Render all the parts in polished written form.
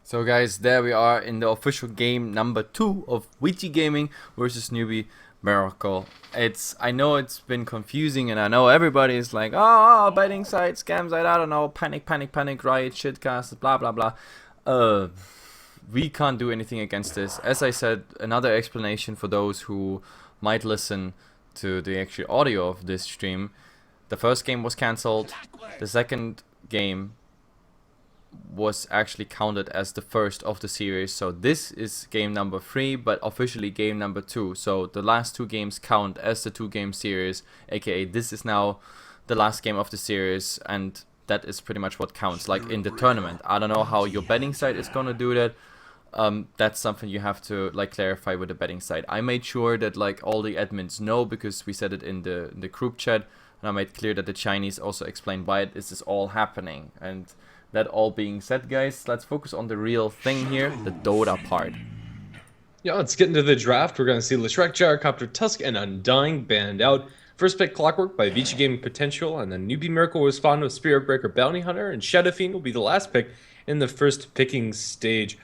So guys, there we are in the official game number 2 of VG Gaming versus Newbee Miracle. I know it's been confusing, and I know everybody is like, oh, betting site, scam site, I don't know, panic, riot, shitcast, blah blah blah. We can't do anything against this. As I said, another explanation for those who might listen to the actual audio of this stream. The first game was cancelled. The second game was actually counted as the first of the series, so this is game number 3, but officially game number 2. So the last 2 games count as the 2-game series, aka this is now the last game of the series, and that is pretty much what counts, like in the tournament. I don't know how your betting site is gonna do that. That's something you have to like clarify with the betting site. I made sure that like all the admins know, because we said it in the group chat, and I made clear that the Chinese also explained why this is all happening. And that all being said, guys, let's focus on the real thing here, the Dota part. Yeah, let's get into the draft. We're going to see Leshrac, Gyrocopter, Tusk, and Undying banned out. First pick, Clockwork by VG Gaming Potential, and then Newbee Miracle will spawn with Spirit Breaker, Bounty Hunter, and Shadow Fiend will be the last pick in the first picking stage.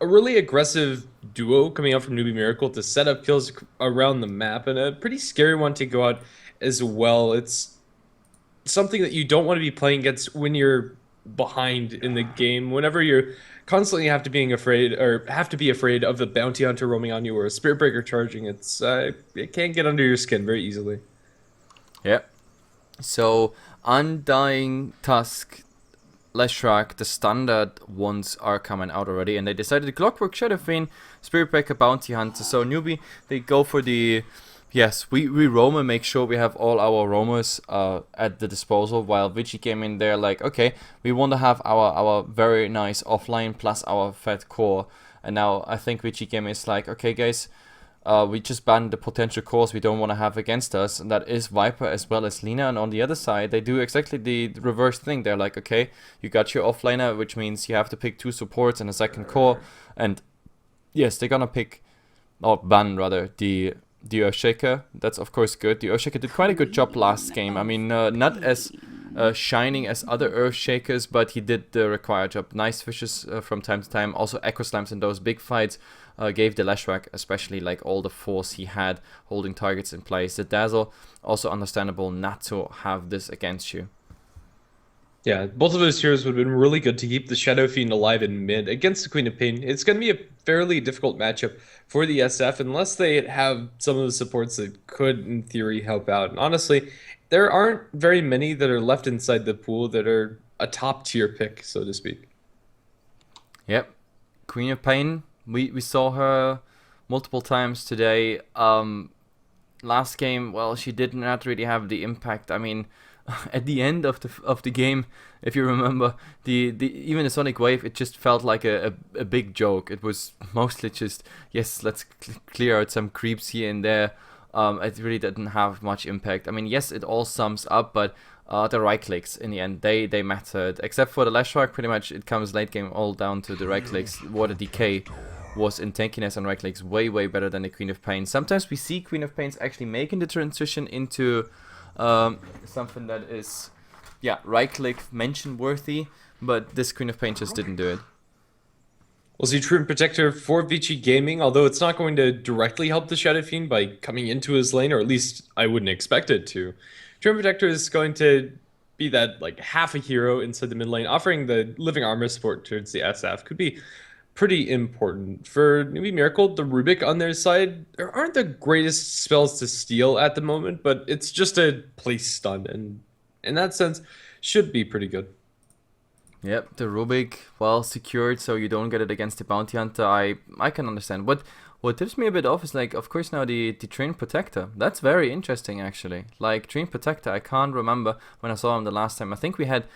A really aggressive duo coming out from Newbee Miracle to set up kills around the map, and a pretty scary one to go out as well. It's something that you don't want to be playing against when you're behind in the game, whenever you're constantly have to be afraid of the bounty hunter roaming on you or a spirit breaker charging. It can get under your skin very easily. Yeah. So Undying, Tusk, Leshrac, the standard ones are coming out already, and they decided Clockwork, Shadow Fiend, Spirit Breaker, Bounty Hunter. So Newbee, they go for the we roam and make sure we have all our roamers at the disposal, while VG Gaming, they're like, okay, we want to have our very nice offline plus our fat core. And now I think VG Gaming is like, okay guys, we just banned the potential cores we don't want to have against us, and that is Viper as well as Lina. And on the other side, they do exactly the reverse thing. They're like, okay, you got your offlaner, which means you have to pick 2 supports and a second core. And yes, they're gonna pick, or ban rather, the Earthshaker. That's of course good. The Earthshaker did quite a good job last game. I mean, not as shining as other Earthshakers, but he did the required job. Nice fishes from time to time. Also Echo Slams in those big fights gave the Leshrac especially like all the force he had holding targets in place. The Dazzle, also understandable not to have this against you. Yeah, both of those heroes would have been really good to keep the Shadow Fiend alive in mid against the Queen of Pain. It's going to be a fairly difficult matchup for the SF unless they have some of the supports that could, in theory, help out. And honestly, there aren't very many that are left inside the pool that are a top-tier pick, so to speak. Yep. Queen of Pain, we saw her multiple times today. Last game, well, she did not really have the impact. I mean, at the end of the game, if you remember, even the Sonic Wave, it just felt like a big joke. It was mostly just, yes, let's clear out some creeps here and there. It really didn't have much impact. I mean, yes, it all sums up, but the right clicks in the end, they mattered. Except for the Leshrac, pretty much it comes late game all down to the right clicks. Water Decay was in tankiness and right clicks way better than the Queen of Pain. Sometimes we see Queen of Pains actually making the transition into something that is, right click mention worthy, but this Queen of Pain just didn't do it. We'll see Treant Protector for VG Gaming, although it's not going to directly help the Shadow Fiend by coming into his lane, or at least I wouldn't expect it to. Treant Protector is going to be that like half a hero inside the mid lane, offering the living armor support towards the SF. Could be pretty important. For Newbee Miracle, the Rubik on their side, there aren't the greatest spells to steal at the moment, but it's just a place stun, and in that sense, should be pretty good. Yep, the Rubik, well secured, so you don't get it against the Bounty Hunter. I can understand. What tips me a bit off is, like, of course now the Treant Protector. That's very interesting, actually. Like, Treant Protector, I can't remember when I saw him the last time. I think we had,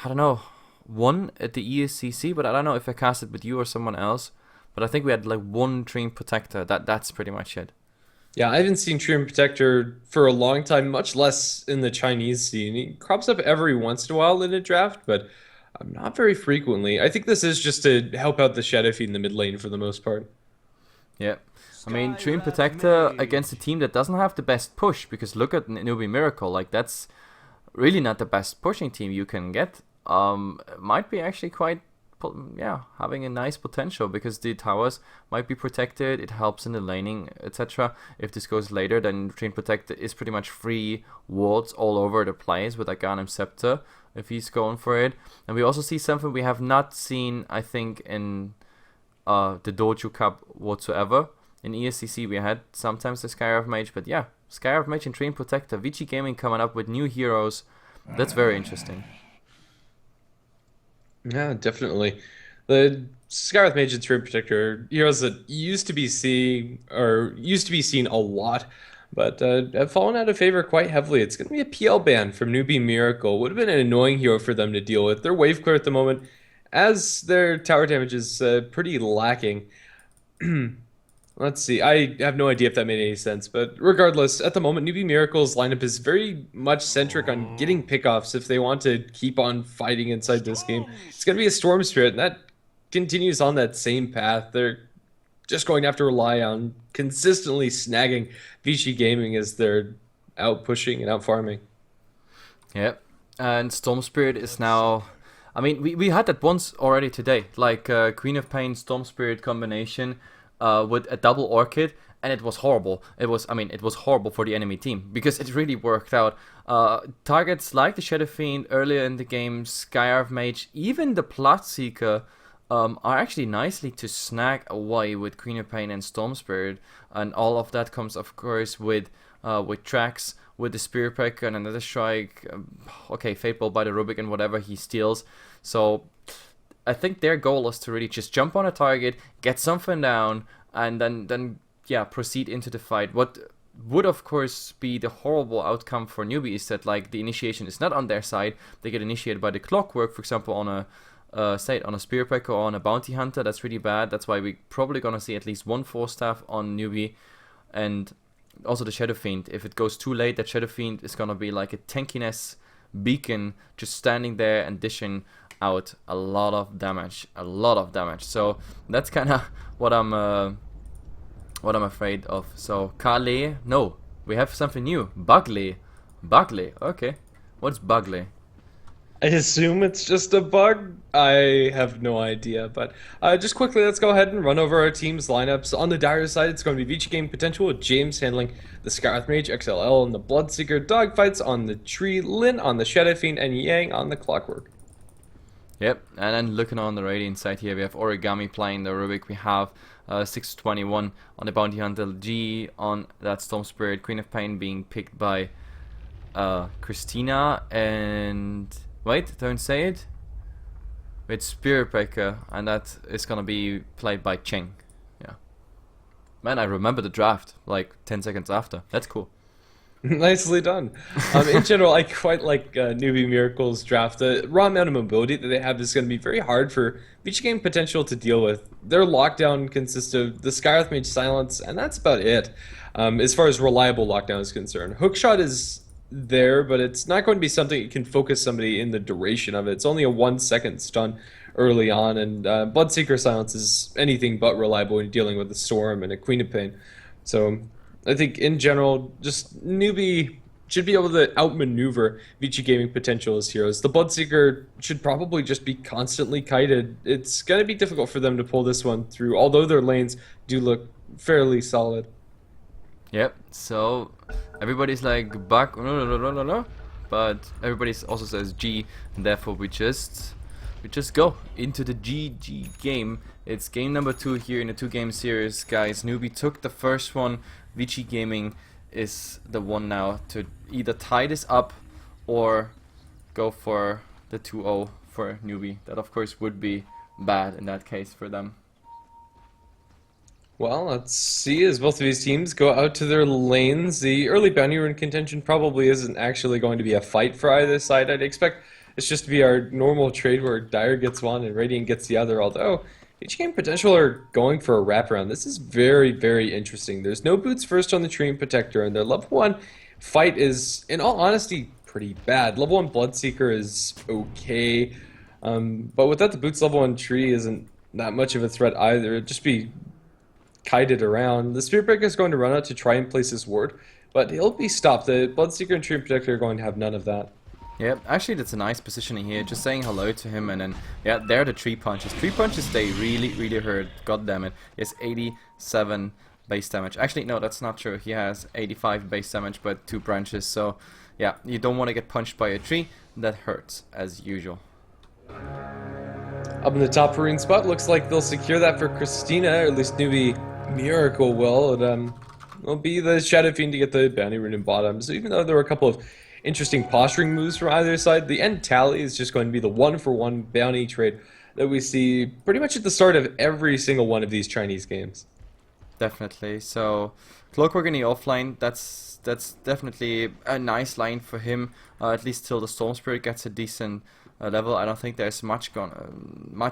I don't know, one at the ESCC, but I don't know if I cast it with you or someone else. But I think we had like one Treant Protector. That's pretty much it. Yeah, I haven't seen Treant Protector for a long time, much less in the Chinese scene. He crops up every once in a while in a draft, but not very frequently. I think this is just to help out the Shadow Fiend in the mid lane for the most part. Yeah. I mean, Treant Protector against a team that doesn't have the best push, because look at Newbee Miracle. Like, that's really not the best pushing team you can get. Might be actually quite yeah, having a nice potential because the towers might be protected. It helps in the laning, etc. If this goes later, then Train Protect is pretty much free wards all over the place with Aghanim Scepter if he's going for it. And we also see something we have not seen, I think, in the Douyu Cup whatsoever. In ESCC we had sometimes the Skyrive Mage, but yeah, Skyrive Mage and Train Protector, VG Gaming coming up with new heroes. That's very interesting. Yeah, definitely. The Skyrive Mage and Train Protector are heroes that used to be seen a lot, but have fallen out of favor quite heavily. It's going to be a PL ban from Newbee Miracle. Would have been an annoying hero for them to deal with. They're wave clear at the moment, as their tower damage is pretty lacking. Let's see. I have no idea if that made any sense, but regardless, at the moment, Newbie Miracle's lineup is very much centric on getting pickoffs if they want to keep on fighting inside this game. It's going to be a Storm Spirit, and that continues on that same path. They're just going to have to rely on consistently snagging VG Gaming as they're out pushing and out farming. Yep. And Storm Spirit is now... I mean, we had that once already today, like Queen of Pain, Storm Spirit combination with a double Orchid, and it was horrible. It was horrible for the enemy team because it really worked out. Targets like the Shadow Fiend earlier in the game, Skyrive Mage, even the Bloodseeker are actually nicely to snag away with Queen of Pain and Storm Spirit, and all of that comes, of course, with tracks, with the Spirit Breaker and another Strike. Okay, Fateball by the Rubik and whatever he steals. So I think their goal is to really just jump on a target, get something down, and then yeah, proceed into the fight. What would of course be the horrible outcome for Newbee is that like the initiation is not on their side. They get initiated by the Clockwork, for example, on a on a Spirit Breaker or on a Bounty Hunter. That's really bad. That's why we're probably gonna see at least one 4-staff on Newbee, and also the Shadow Fiend. If it goes too late, that Shadow Fiend is gonna be like a tankiness beacon, just standing there and dishing out a lot of damage. So that's kind of what I'm afraid of. So Kale, no, we have something new. Bugley. Okay, what's Bugley? I assume it's just a bug. I have no idea, but just quickly, let's go ahead and run over our team's lineups. On the Dire side, it's going to be VG Game Potential with James handling the Skyrive Mage, XLL and the Bloodseeker, Dogfights on the Tree, Lin on the Shadow Fiend, and Yang on the Clockwork. Yep, and then looking on the Radiant side here, we have Origami playing the Rubik, we have 621 on the Bounty Hunter, G on that Storm Spirit, Queen of Pain being picked by Christina, and... wait, don't say it. With Spirit Breaker, and that is gonna be played by Cheng. Yeah. Man, I remember the draft, like 10 seconds after. That's cool. Nicely done. In general, I quite like Newbie Miracle's draft. The raw amount of mobility that they have is going to be very hard for VG Game Potential to deal with. Their lockdown consists of the Skyrive Mage Silence, and that's about it. As far as reliable lockdown is concerned, Hookshot is there, but it's not going to be something that can focus somebody in the duration of it. It's only a 1-second stun early on, and Bloodseeker Silence is anything but reliable when you're dealing with a Storm and a Queen of Pain. So I think in general, just Newbie should be able to outmaneuver VG Gaming Potential as heroes. The Bloodseeker should probably just be constantly kited. It's going to be difficult for them to pull this one through, although their lanes do look fairly solid. Yep, so everybody's like back, no, but everybody also says G, and therefore we just go into the GG game. It's game number 2 here in the 2-game series, guys. Newbee took the first one. VG Gaming is the one now to either tie this up or go for the 2-0 for Newbee. That of course would be bad in that case for them. Well, let's see as both of these teams go out to their lanes. The early bounty rune contention probably isn't actually going to be a fight for either side. I'd expect it's just to be our normal trade where Dire gets one and Radiant gets the other, although each game Potential are going for a wraparound. This is very, very interesting. There's no boots first on the Tree and Protector, and their level 1 fight is, in all honesty, pretty bad. Level 1 Bloodseeker is okay, but without the boots, level 1 Tree isn't that much of a threat either. It'd just be kited around. The Spirit Breaker is going to run out to try and place his ward, but he'll be stopped. The Bloodseeker and Tree and Protector are going to have none of that. Yeah, actually that's a nice positioning here, just saying hello to him, and then, yeah, there are the 3 punches. 3 punches, they really, really hurt, god damn it. He has 87 base damage. Actually, no, that's not true. He has 85 base damage, but 2 branches, so, yeah, you don't want to get punched by a tree. That hurts, as usual. Up in the top Marine spot, looks like they'll secure that for Christina, or at least Newbee Miracle will. Will be the Shadow Fiend to get the bounty rune in bottom. So even though there were a couple of interesting posturing moves from either side, the end tally is just going to be the 1-for-1 bounty trade that we see pretty much at the start of every single one of these Chinese games. Definitely. So Clockwork in the offline, that's definitely a nice line for him, at least till the Storm Spirit gets a decent level. I don't think there's much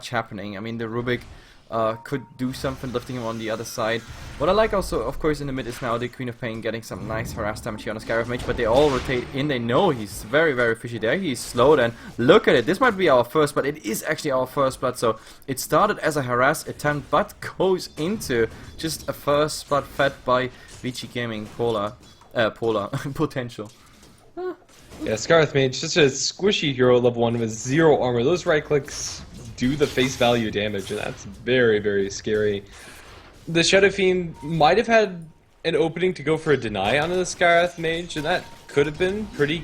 happening. I mean, the Rubik could do something, lifting him on the other side. What I like also, of course, in the mid is now the Queen of Pain getting some nice harass damage here on the Scarab Mage, but they all rotate in. They know he's very, very fishy there. He's slowed, and look at it. This might be our first, but it is actually our first blood. So it started as a harass attempt, but goes into just a first blood fed by VG Gaming Polar potential. Yeah, Scarith Mage, just a squishy hero level 1 with 0 armor. Those right clicks do the face value damage, and that's very, very scary. The Shadow Fiend might have had an opening to go for a deny on the Scarith Mage, and that could have been pretty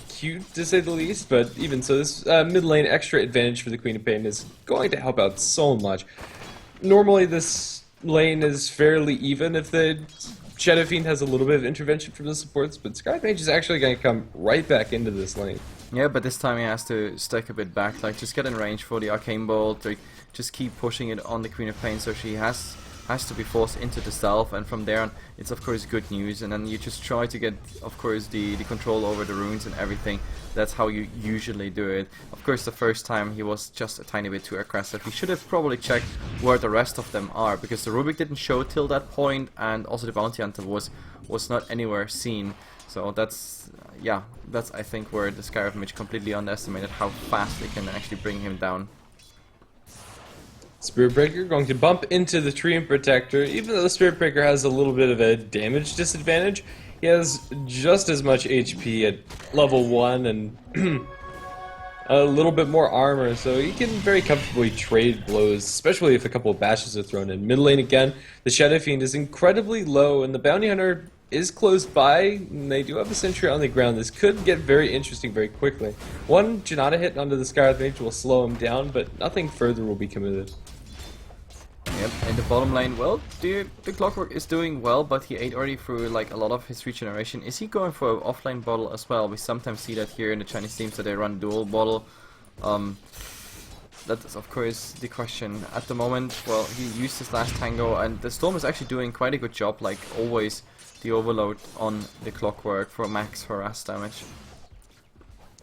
cute to say the least, but even so, this mid lane extra advantage for the Queen of Pain is going to help out so much. Normally this lane is fairly even if the Shadow Fiend has a little bit of intervention from the supports, but Scarlet Mage is actually going to come right back into this lane. Yeah, but this time he has to stack a bit back, like just get in range for the Arcane Bolt, like just keep pushing it on the Queen of Pain, so she has to be forced into the stealth, and from there on it's of course good news, and then you just try to get of course the control over the runes and everything. That's how you usually do it. Of course the first time he was just a tiny bit too aggressive. He should have probably checked where the rest of them are, because the Rubik didn't show till that point, and also the Bounty Hunter was not anywhere seen. So that's yeah, that's I think where the Scarab Mage completely underestimated how fast they can actually bring him down. Spirit Breaker going to bump into the Tree and Protector. Even though the Spirit Breaker has a little bit of a damage disadvantage, he has just as much HP at level 1 and a little bit more armor, so he can very comfortably trade blows, especially if a couple of bashes are thrown in. Mid lane again, the Shadow Fiend is incredibly low, and the Bounty Hunter is close by, and they do have a sentry on the ground. This could get very interesting very quickly. One Janata hit onto the Scarlet Mage will slow him down, but nothing further will be committed. Yep, in the bottom lane, well, the Clockwork is doing well, but he ate already through like a lot of his regeneration. Is he going for an offline bottle as well? We sometimes see that here in the Chinese teams that they run dual bottle. That is of course the question at the moment. Well, he used his last tango, and the Storm is actually doing quite a good job, like always, the overload on the Clockwork for max harass damage.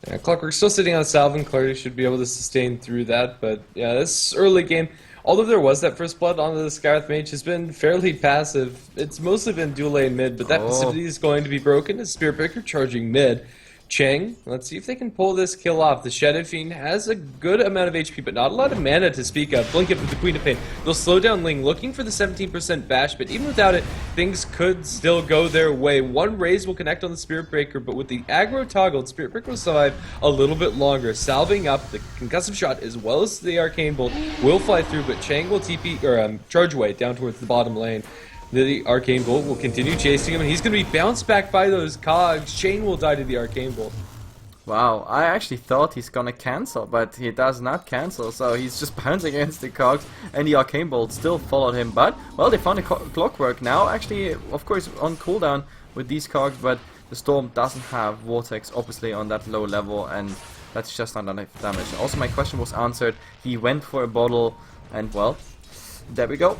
Yeah, Clockwork's still sitting on Salve, and Clarity should be able to sustain through that, but yeah, this early game, although there was that first blood onto the Scarlet Mage, has been fairly passive. It's mostly been dual lane mid, but that passivity is going to be broken as Spirit Breaker charging mid. Cheng, let's see if they can pull this kill off. The Shadow Fiend has a good amount of HP, but not a lot of mana to speak of. Blink it with the Queen of Pain. They'll slow down Ling, looking for the 17% bash, but even without it, things could still go their way. One raise will connect on the Spirit Breaker, but with the aggro toggled, Spirit Breaker will survive a little bit longer. Salving up the concussive shot as well as the Arcane Bolt will fly through, but Cheng will TP or charge away down towards the bottom lane. The Arcane Bolt will continue chasing him, and he's going to be bounced back by those cogs. Shane will die to the Arcane Bolt. Wow, I actually thought he's gonna cancel, but he does not cancel, so he's just bouncing against the cogs, and the Arcane Bolt still followed him. But, well, they found the Clockwork now, actually, of course, on cooldown with these cogs, but the Storm doesn't have Vortex, obviously, on that low level, and that's just not enough damage. Also, my question was answered. He went for a bottle, and, well, there we go.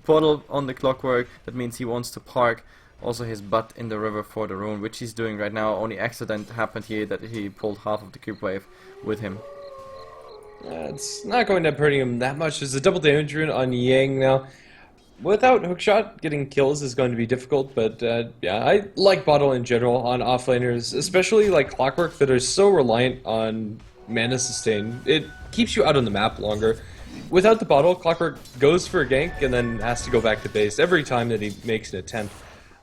Bottle on the Clockwork. That means he wants to park also his butt in the river for the rune, which he's doing right now. Only accident happened here that he pulled half of the cube wave with him. It's not going to end up hurting him that much. There's a double damage rune on Yang now. Without hookshot, getting kills is going to be difficult, but yeah, I like bottle in general on offlaners, especially like Clockwork that are so reliant on mana sustain. It keeps you out on the map longer. Without the bottle, Clockwork goes for a gank and then has to go back to base every time that he makes an attempt.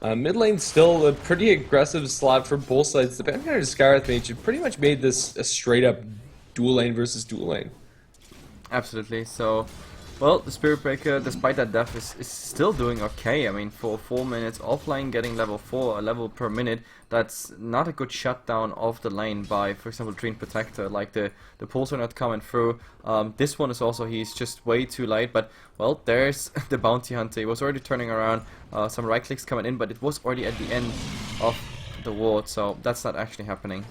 Mid lane still a pretty aggressive slot for both sides. The Bounty Hunter Scarlet Mage have pretty much made this a straight up dual lane versus dual lane. Absolutely. So, well, the Spirit Breaker, despite that death, is still doing okay. I mean, for 4 minutes offline, getting level 4, a level per minute, that's not a good shutdown of the lane by, for example, Dream Protector. Like, the pulls are not coming through. This one is also, he's just way too late, but, well, there's the Bounty Hunter. He was already turning around, some right clicks coming in, but it was already at the end of the ward, so that's not actually happening.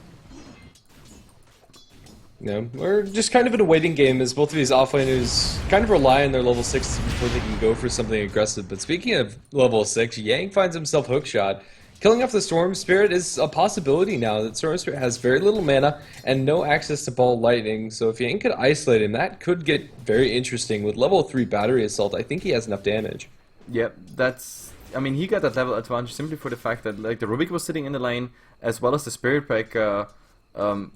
Yeah, we're just kind of in a waiting game as both of these offlaners kind of rely on their level 6 before they can go for something aggressive. But speaking of level 6, Yang finds himself hookshot. Killing off the Storm Spirit is a possibility now. That Storm Spirit has very little mana and no access to Ball Lightning. So if Yang could isolate him, that could get very interesting. With level 3 Battery Assault, I think he has enough damage. Yep, that's... I mean, he got that level advantage simply for the fact that, like, the Rubik was sitting in the lane, as well as the Spirit Breaker,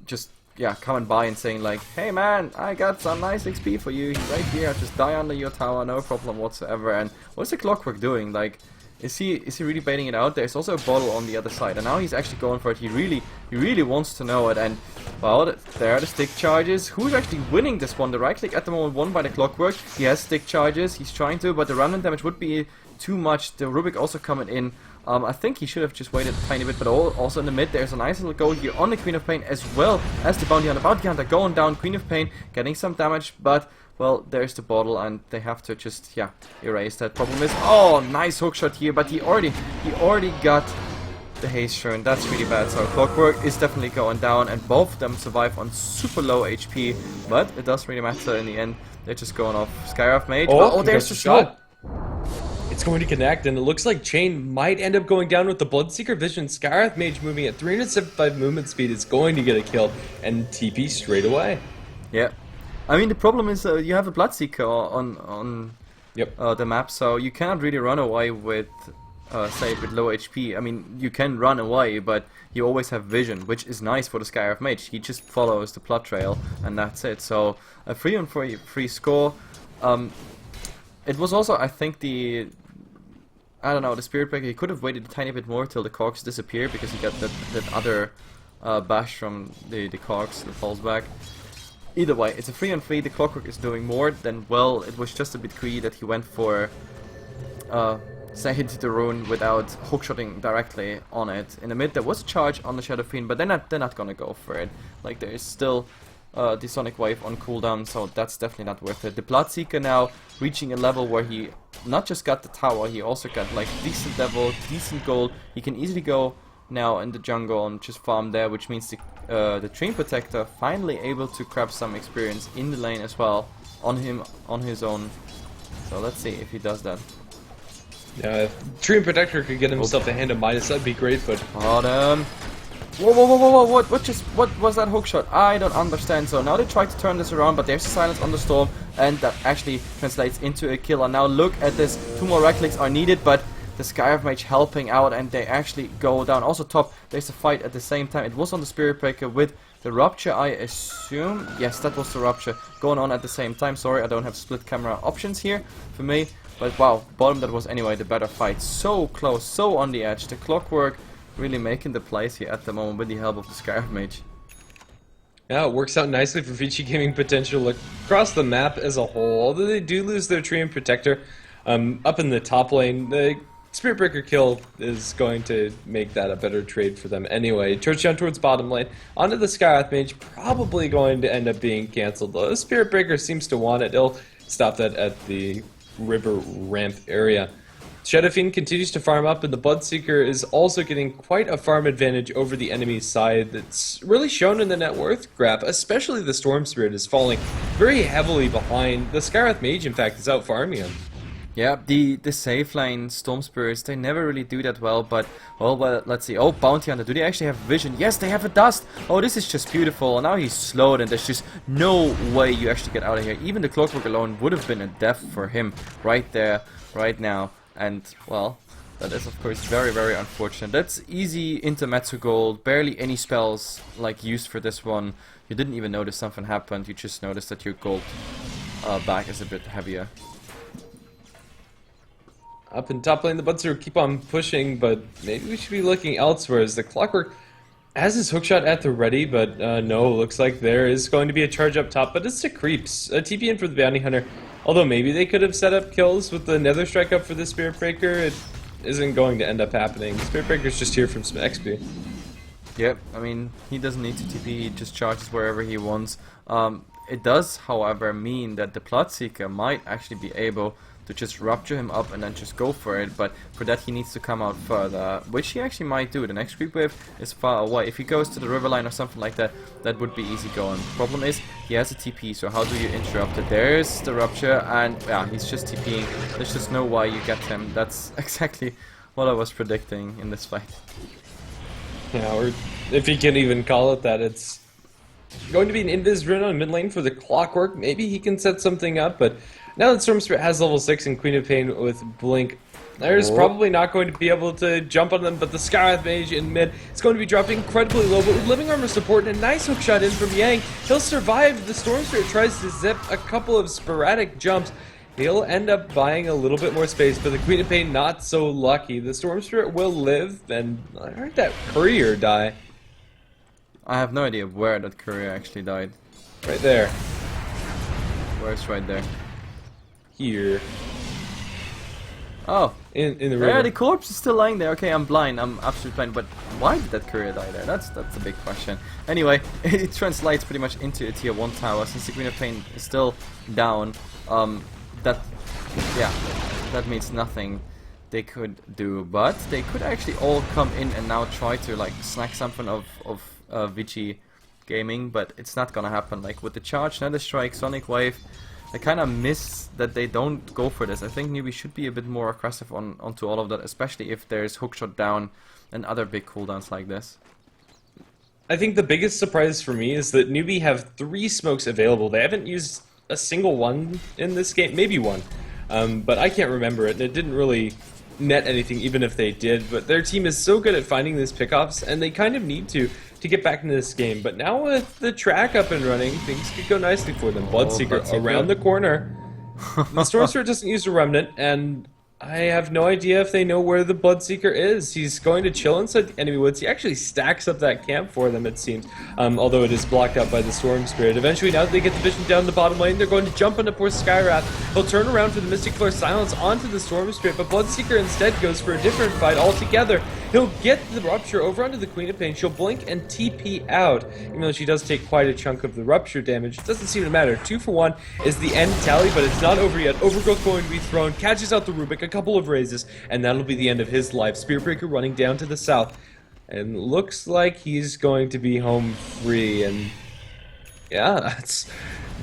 just... yeah, coming by and saying like, hey man, I got some nice XP for you, right here, just die under your tower, no problem whatsoever. And what's the Clockwork doing? Like, is he really baiting it out? There's also a bottle on the other side, and now he's actually going for it. He really wants to know it. And well, there are the stick charges. Who's actually winning this one? The right click at the moment won by the Clockwork. He has stick charges, he's trying to, but the random damage would be too much. The Rubik also coming in. I think he should have just waited a tiny bit, but also in the mid there's a nice little goal here on the Queen of Pain as well as the Bounty Hunter. Bounty Hunter going down, Queen of Pain getting some damage, but well, there's the bottle and they have to just, yeah, erase that. Problem is, oh, nice hookshot here, but he already got the haste turn. That's really bad. So Clockwork is definitely going down and both of them survive on super low HP, but it doesn't really matter in the end. They're just going off. Skywrath Mage. Oh, there's the shot. It's going to connect, and it looks like Chain might end up going down with the Bloodseeker Vision. Skywrath Mage moving at 375 movement speed is going to get a kill and TP straight away. Yeah. I mean, the problem is you have a Bloodseeker on the map, so you cannot really run away with, say, with low HP. I mean, you can run away, but you always have vision, which is nice for the Skywrath Mage. He just follows the plot trail, and that's it. So, a 3-on-3 score. It was also, I think, I don't know, the Spirit Breaker, he could have waited a tiny bit more till the Cogs disappear, because he got that other bash from the Cogs that falls back. Either way, it's a 3-on-3, the Clockwork is doing more than well. It was just a bit greedy that he went for, say, hit the rune without hookshotting directly on it. In the mid there was a charge on the Shadow Fiend, but they're not gonna go for it. Like, there is still the Sonic Wave on cooldown, so that's definitely not worth it. The Bloodseeker now reaching a level where he not just got the tower, he also got like decent level, decent gold. He can easily go now in the jungle and just farm there, which means the Dream Protector finally able to grab some experience in the lane as well on his own. So let's see if he does that. Yeah, if Dream Protector could get himself a hand of Midas, that'd be great, but... Bottom. Whoa, what was that hookshot? I don't understand. So now they try to turn this around, but there's a silence on the storm, and that actually translates into a kill. And now look at this, 2 more right clicks are needed, but the Skywrath Mage helping out, and they actually go down. Also top, there's a fight at the same time. It was on the Spirit Breaker with the Rupture, I assume. Yes, that was the Rupture going on at the same time. Sorry, I don't have split camera options here for me. But wow, bottom, that was anyway the better fight. So close, so on the edge. The Clockwork really making the plays here at the moment with the help of the Skywrath Mage. Yeah, it works out nicely for VG Gaming potential across the map as a whole. Although they do lose their Dream Protector up in the top lane, the Spirit Breaker kill is going to make that a better trade for them anyway. Touchdown towards bottom lane. Onto the Skywrath Mage, probably going to end up being cancelled. Though the Spirit Breaker seems to want it. He'll stop that at the river ramp area. Shadow Fiend continues to farm up, and the Bloodseeker is also getting quite a farm advantage over the enemy's side that's really shown in the net worth graph, especially the Storm Spirit is falling very heavily behind. The Skywrath Mage, in fact, is out farming him. Yeah, the safe line Storm Spirits, they never really do that well, but, well, let's see. Oh, Bounty Hunter, do they actually have vision? Yes, they have a dust! Oh, this is just beautiful. Now he's slowed, and there's just no way you actually get out of here. Even the Clockwork alone would have been a death for him right there, right now. And, well, that is of course very, very unfortunate. That's easy intermezzo gold, barely any spells like used for this one. You didn't even notice something happened, you just noticed that your gold back is a bit heavier. Up in top lane, the Buds keep on pushing, but maybe we should be looking elsewhere as the Clockwork has his hookshot at the ready, but no, looks like there is going to be a charge up top, but it's the creeps. A TP in for the Bounty Hunter, although maybe they could have set up kills with the Nether Strike up for the Spirit Breaker. It isn't going to end up happening. Spirit Breaker's just here from some XP. Yep, I mean, he doesn't need to TP, he just charges wherever he wants. It does, however, mean that the Bloodseeker might actually be able to just rupture him up and then just go for it, but for that he needs to come out further, which he actually might do. The next creep wave is far away. If he goes to the river line or something like that, that would be easy going. Problem is, he has a TP, so how do you interrupt it? There's the rupture, and yeah, he's just TPing. There's just no way you get him. That's exactly what I was predicting in this fight. Yeah, or if he can even call it that, it's going to be an invis rune on mid lane for the Clockwork. Maybe he can set something up, but now that Storm Spirit has level 6 and Queen of Pain with Blink, there's probably not going to be able to jump on them, but the Skywrath Mage in mid is going to be dropping incredibly low, but with Living Armor support and a nice hookshot in from Yang, he'll survive. The Storm Spirit tries to zip a couple of sporadic jumps. He'll end up buying a little bit more space, but the Queen of Pain not so lucky. The Storm Spirit will live, and I heard that courier die. I have no idea where that courier actually died. Right there. Where's right there? Here. Oh. In the river. Yeah, the corpse is still lying there. Okay, I'm blind. I'm absolutely blind. But why did that courier die there? That's a big question. Anyway, it translates pretty much into a tier 1 tower. Since the Queen of Pain is still down, that means nothing they could do. But they could actually all come in and now try to like snack something of VG gaming, but it's not gonna happen. Like with the charge, Nether Strike, Sonic Wave, I kind of miss that they don't go for this. I think Newbee should be a bit more aggressive onto all of that, especially if there's hookshot down and other big cooldowns like this. I think the biggest surprise for me is that Newbee have 3 smokes available. They haven't used a single one in this game, maybe one, but I can't remember it, and it didn't really net anything even if they did. But their team is so good at finding these pickoffs, and they kind of need to get back into this game. But now with the track up and running, things could go nicely for them. Bloodseeker around the corner. The Storm Spirit doesn't use a Remnant, and I have no idea if they know where the Bloodseeker is. He's going to chill inside the enemy woods. He actually stacks up that camp for them, it seems, although it is blocked out by the Storm Spirit. Eventually, now that they get the vision down the bottom lane, they're going to jump onto poor Skywrath. He'll turn around for the Mystic Flare Silence onto the Storm Spirit, but Bloodseeker instead goes for a different fight altogether. He'll get the Rupture over onto the Queen of Pain. She'll blink and TP out, even though she does take quite a chunk of the Rupture damage. It doesn't seem to matter. 2 for 1 is the end tally, but it's not over yet. Overgrowth going to be thrown, catches out the Rubik, a couple of raises, and that'll be the end of his life. Spirit Breaker running down to the south, and looks like he's going to be home free, and yeah, that's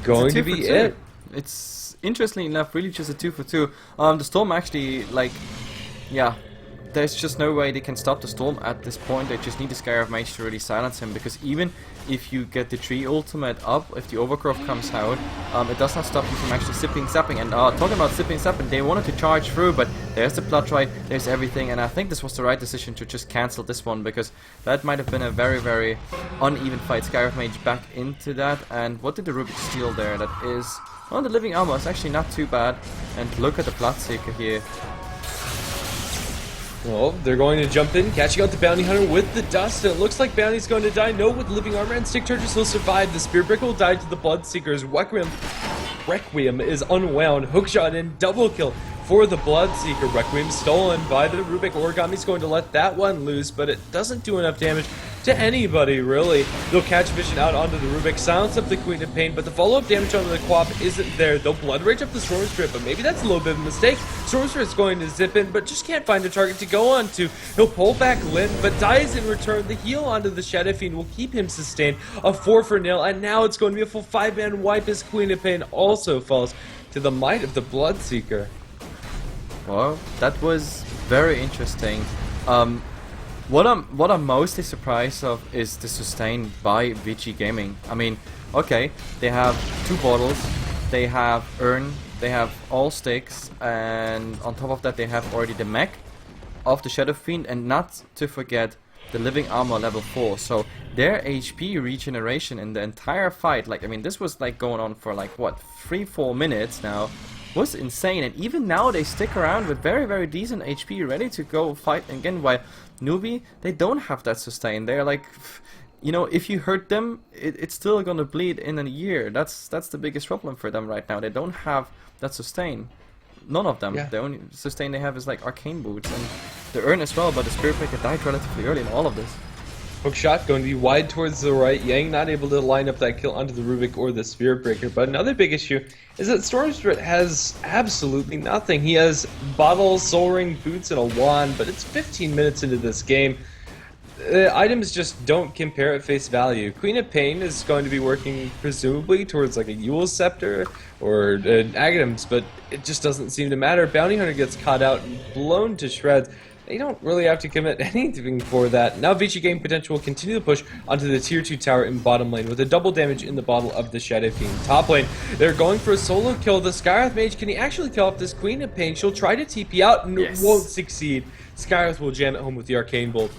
going to be it. It's interestingly enough really just a 2 for 2. The Storm actually, like, yeah, there's just no way they can stop the Storm at this point. They just need the Skywrath Mage to really silence him, because even if you get the tree ultimate up, if the Overgrowth comes out, it does not stop you from actually sipping, sapping. And talking about sipping, sapping, they wanted to charge through, but there's the Blood Rite, there's everything, and I think this was the right decision to just cancel this one, because that might have been a very, very uneven fight. Skywrath Mage back into that, and what did the Rubik steal there? That is, well, the Living Armor is actually not too bad, and look at the Bloodseeker here. Well, they're going to jump in, catching out the Bounty Hunter with the dust, and it looks like Bounty's going to die. No, with Living Armor and Stick Charges, he'll survive. The Spirit Breaker will die to the Bloodseekers. Requiem is unwound. Hookshot in, double kill for the Bloodseeker. Requiem stolen by the Rubik. Origami's going to let that one loose, but it doesn't do enough damage to anybody, really. They'll catch Vision out onto the Rubik, silence up the Queen of Pain, but the follow-up damage onto the Quap isn't there. They'll Blood Rage up the Storm Spirit, but maybe that's a little bit of a mistake. Storm Spirit's going to zip in, but just can't find a target to go on to. He'll pull back Lyn, but dies in return. The heal onto the Shadow Fiend will keep him sustained. A 4 for 0, and now it's going to be a full 5-man wipe as Queen of Pain also falls to the might of the Bloodseeker. Well, that was very interesting. What I'm mostly surprised of is the sustain by VG Gaming. I mean, okay, they have 2 bottles, they have Urn, they have all sticks, and on top of that they have already the mech of the Shadow Fiend, and not to forget the Living Armor level 4. So their HP regeneration in the entire fight, like, I mean, this was like going on for like what, 3-4 minutes now. was insane, and even now they stick around with very, very decent HP, ready to go fight again, while Newbee, they don't have that sustain. They're like, you know, if you hurt them, it's still gonna bleed in a year. That's the biggest problem for them right now. They don't have that sustain. None of them. Yeah. The only sustain they have is like arcane boots, and they earn as well, but the Spirit Breaker died relatively early in all of this. Hook shot going to be wide towards the right. Yang not able to line up that kill onto the Rubik or the Spirit Breaker. But another big issue is that Storm Spirit has absolutely nothing. He has bottles, soul ring, boots, and a wand, but it's 15 minutes into this game. Items just don't compare at face value. Queen of Pain is going to be working presumably towards like a Yule Scepter or Aghanim's, but it just doesn't seem to matter. Bounty Hunter gets caught out and blown to shreds. They don't really have to commit anything for that. Now VG Potential will continue to push onto the tier 2 tower in bottom lane with a double damage in the bottle of the Shadow Fiend. Top lane, they're going for a solo kill. The Skywrath Mage, can he actually kill off this Queen of Pain? She'll try to TP out and won't succeed. Skywrath will jam it home with the Arcane Bolt.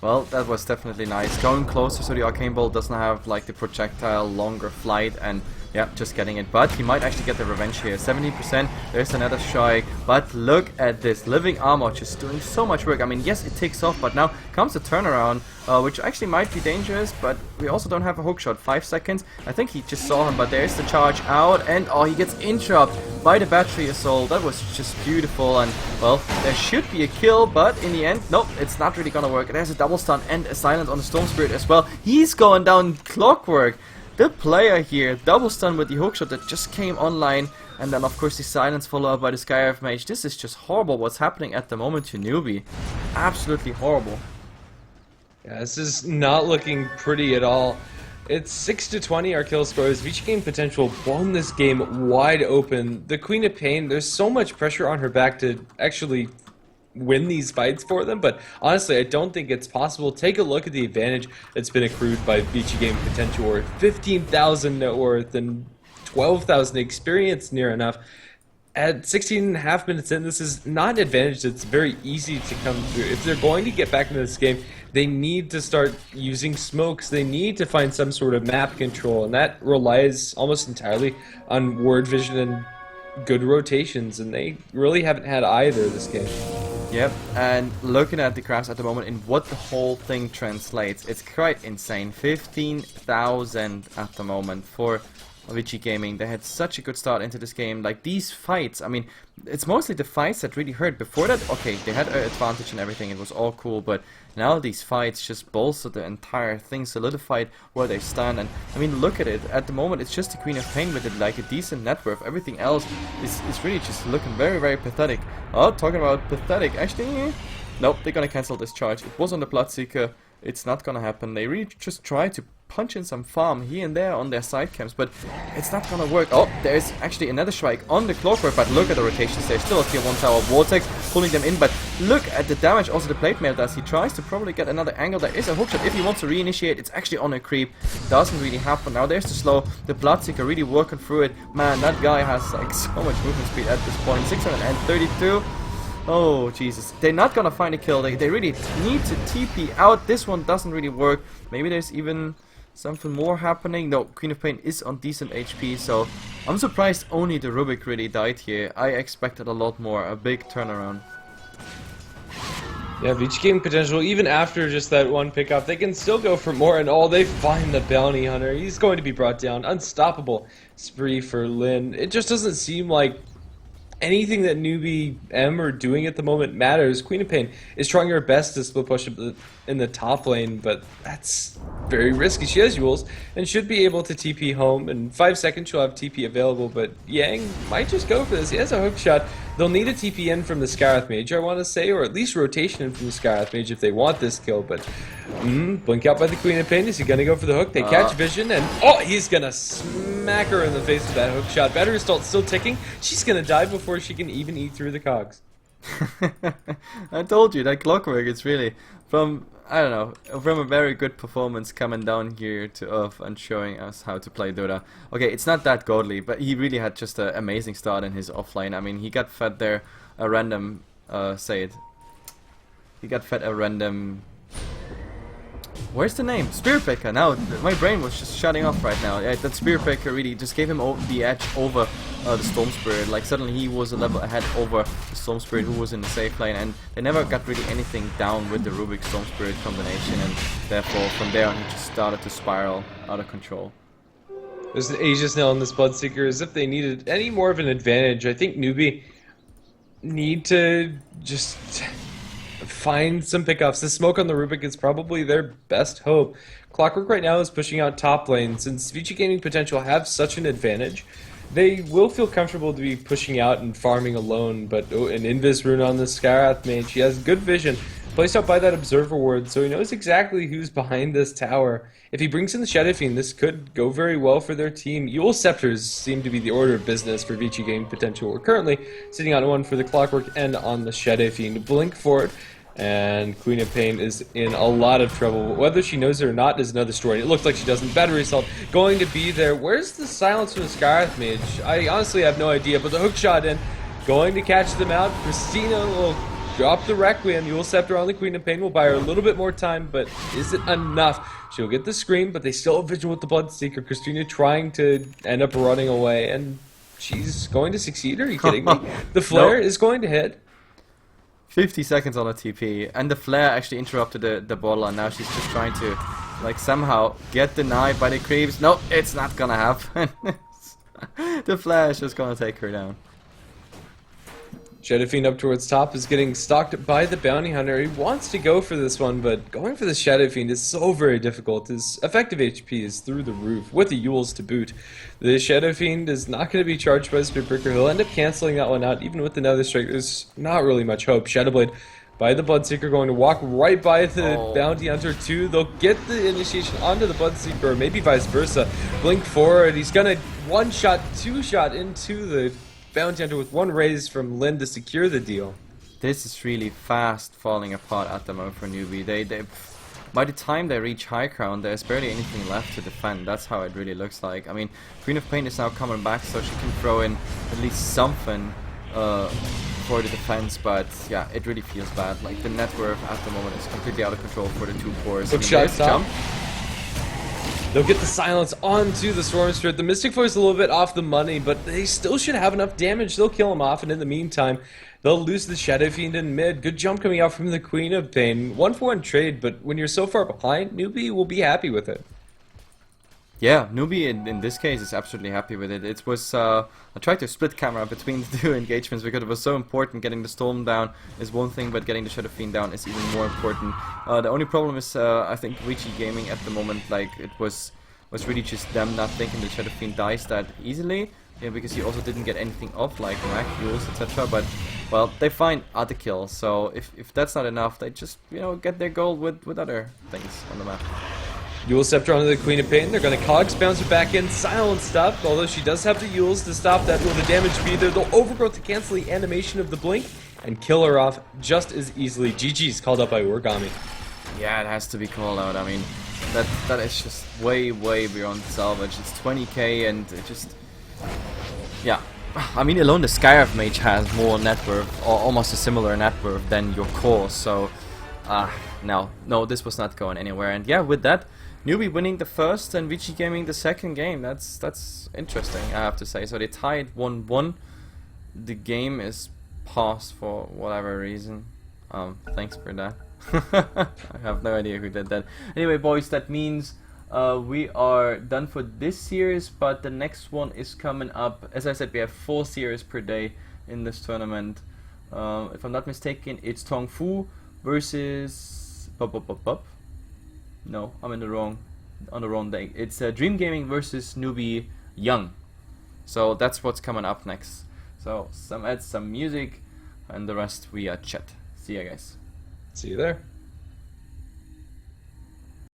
Well, that was definitely nice. Going closer so the Arcane Bolt doesn't have like the projectile longer flight, and yeah, just getting it. But he might actually get the revenge here. 70%, there's another strike. But look at this. Living Armor just doing so much work. I mean, yes, it takes off, but now comes the turnaround, which actually might be dangerous, but we also don't have a hookshot. 5 seconds. I think he just saw him, but there's the charge out, and oh, he gets interrupted by the Battery Assault. That was just beautiful, and well, there should be a kill, but in the end, nope, it's not really gonna work. There's a double stun and a silence on the Storm Spirit as well. He's going down clockwork. The player here, double stun with the hookshot that just came online, and then of course the silence followed up by the Skywrath Mage. This is just horrible what's happening at the moment to Newbee. Absolutely horrible. Yeah, this is not looking pretty at all. It's 6-20 our kill scores. VG Potential blown this game wide open. The Queen of Pain, there's so much pressure on her back to actually win these fights for them, but honestly I don't think it's possible. Take a look at the advantage that's been accrued by VG Potential worth 15,000 net worth and 12,000 experience near enough. At 16.5 minutes in, this is not an advantage that's very easy to come through. If they're going to get back into this game, they need to start using smokes. They need to find some sort of map control, and that relies almost entirely on ward vision and good rotations, and they really haven't had either this game. Yep, and looking at the graphs at the moment in what the whole thing translates, it's quite insane. 15,000 at the moment for VG Gaming. They had such a good start into this game. Like these fights, I mean, it's mostly the fights that really hurt. Before that, okay, they had an advantage and everything, it was all cool, but now these fights just bolstered the entire thing, solidified where they stand. And I mean, look at it. At the moment, it's just the Queen of Pain with it, like a decent net worth. Everything else is really just looking very, very pathetic. Oh, talking about pathetic, actually, nope, they're gonna cancel this charge. It was on the Bloodseeker. It's not gonna happen. They really just try to punch in some farm here and there on their side camps, but it's not gonna work. Oh, there's actually another strike on the clockwork, but look at the rotations. There's still a tier 1 tower Vortex pulling them in, but look at the damage also the Plate Mail does. He tries to probably get another angle. There is a hookshot if he wants to reinitiate. It's actually on a creep. Doesn't really happen. Now there's the slow. The Bloodseeker really working through it. Man, that guy has like so much movement speed at this point. 632. Oh, Jesus. They're not gonna find a kill. They really need to TP out. This one doesn't really work. Maybe there's even something more happening. No, Queen of Pain is on decent HP, so I'm surprised only the Rubik really died here. I expected a lot more. A big turnaround. Yeah, VG Potential, even after just that one pickup, they can still go for more, and they find the Bounty Hunter. He's going to be brought down. Unstoppable spree for Lin. It just doesn't seem like anything that Newbee.M are doing at the moment matters. Queen of Pain is trying her best to split push in the top lane, but that's very risky. She has Yules and should be able to TP home. In 5 seconds she'll have TP available, but Yang might just go for this. He has a hook shot. They'll need a TP in from the Skywrath Mage, I want to say, or at least rotation in from the Skywrath Mage if they want this kill, but blink out by the Queen of Pain. Is he going to go for the hook? They catch vision, and he's going to smack her in the face with that hook shot. Battery Assault still ticking. She's going to die before she can even eat through the cogs. I told you, that clockwork is really from, I don't know, from a very good performance coming down here to Earth and showing us how to play Dota. Okay, it's not that godly, but he really had just an amazing start in his offlane. I mean, he got fed there a random, he got fed a random, where's the name? Spirit Breaker. Now, my brain was just shutting off right now. Yeah, that Spirit Breaker really just gave him the edge over the Storm Spirit. Like suddenly he was a level ahead over the Storm Spirit who was in the safe lane, and they never got really anything down with the Rubik Storm Spirit combination, and therefore from there on he just started to spiral out of control. There's an Aegis now on this Bloodseeker, as if they needed any more of an advantage. I think Newbee need to just find some pickoffs. The smoke on the Rubik is probably their best hope. Clockwork right now is pushing out top lane. Since VG Gaming Potential have such an advantage, they will feel comfortable to be pushing out and farming alone, but an Invis rune on the Skywrath mage. He has good vision, placed out by that Observer Ward, so he knows exactly who's behind this tower. If he brings in the Shadow Fiend, this could go very well for their team. Eul Scepters seem to be the order of business for VG Gaming Potential. We're currently sitting on one for the Clockwork and on the Shadow Fiend. Blink forward, and Queen of Pain is in a lot of trouble. Whether she knows it or not is another story. It looks like she doesn't. Battery Assault going to be there. Where's the silence from the Skywrath mage? I honestly have no idea, but the hook shot in, going to catch them out. Christina will drop the Requiem. Eul Scepter on the Queen of Pain will buy her a little bit more time, but is it enough? She'll get the Scream, but they still have Vigil with the Bloodseeker. Christina trying to end up running away, and she's going to succeed. Are you kidding me? The Flare is going to hit. 50 seconds on a TP, and the Flare actually interrupted the bottle, and now she's just trying to like somehow get denied by the creeps. No, it's not gonna happen. The Flare is just gonna take her down. Shadow Fiend up towards top is getting stalked by the Bounty Hunter. He wants to go for this one, but going for the Shadow Fiend is so very difficult. His effective HP is through the roof, with the Euls to boot. The Shadow Fiend is not going to be charged by the Spirit Breaker. He'll end up canceling that one out, even with the Nether Strike. There's not really much hope. Shadowblade by the Bloodseeker going to walk right by the Bounty Hunter too. They'll get the initiation onto the Bloodseeker, or maybe vice versa. Blink forward. He's going to one-shot, two-shot into the Bounty Hunter with one raise from Lynn to secure the deal. This is really fast falling apart at the moment for Newbee. They by the time they reach high ground, there's barely anything left to defend. That's how it really looks like. I mean, Queen of Pain is now coming back, so she can throw in at least something for the defense. But yeah, it really feels bad. Like the net worth at the moment is completely out of control for the two cores. Hook shot jump. They'll get the silence onto the Storm Spirit. The Mystic Force is a little bit off the money, but they still should have enough damage. They'll kill him off, and in the meantime, they'll lose the Shadow Fiend in mid. Good jump coming out from the Queen of Pain. 1-for-1 trade, but when you're so far behind, Newbee will be happy with it. Yeah, Newbee in this case is absolutely happy with it. It was I tried to split camera between the two engagements because it was so important. Getting the Storm down is one thing, but getting the Shadow Fiend down is even more important. The only problem is I think VG Gaming at the moment, like it was really just them not thinking the Shadow Fiend dies that easily. Yeah, because he also didn't get anything off like Rack, Euls, etc. But well, they find other kills. So if that's not enough, they just get their goal with other things on the map. Eul Scepter onto the Queen of Pain. They're going to Cogs bounce her back in. Silence up, although she does have the Euls to stop that. Will the damage be there? They'll overgrowth to cancel the animation of the blink and kill her off just as easily. GG's called up by Origami. Yeah, it has to be called out. I mean, that is just way beyond salvage. It's 20k and it just... Yeah. I mean, alone the Skywrath mage has more net worth, or almost a similar net worth than your core, so... No, this was not going anywhere. And yeah, with that, Newbee winning the first and VG Gaming the second game. That's interesting, I have to say. So they tied 1-1. The game is paused for whatever reason. Thanks for that. I have no idea who did that. Anyway, boys, that means we are done for this series, but the next one is coming up. As I said, we have 4 series per day in this tournament. If I'm not mistaken, it's Tong Fu versus... No, I'm on the wrong day. It's Dream Gaming versus Newbee Young. So that's what's coming up next. So some ads, some music, and the rest we chat. See ya, guys. See you there.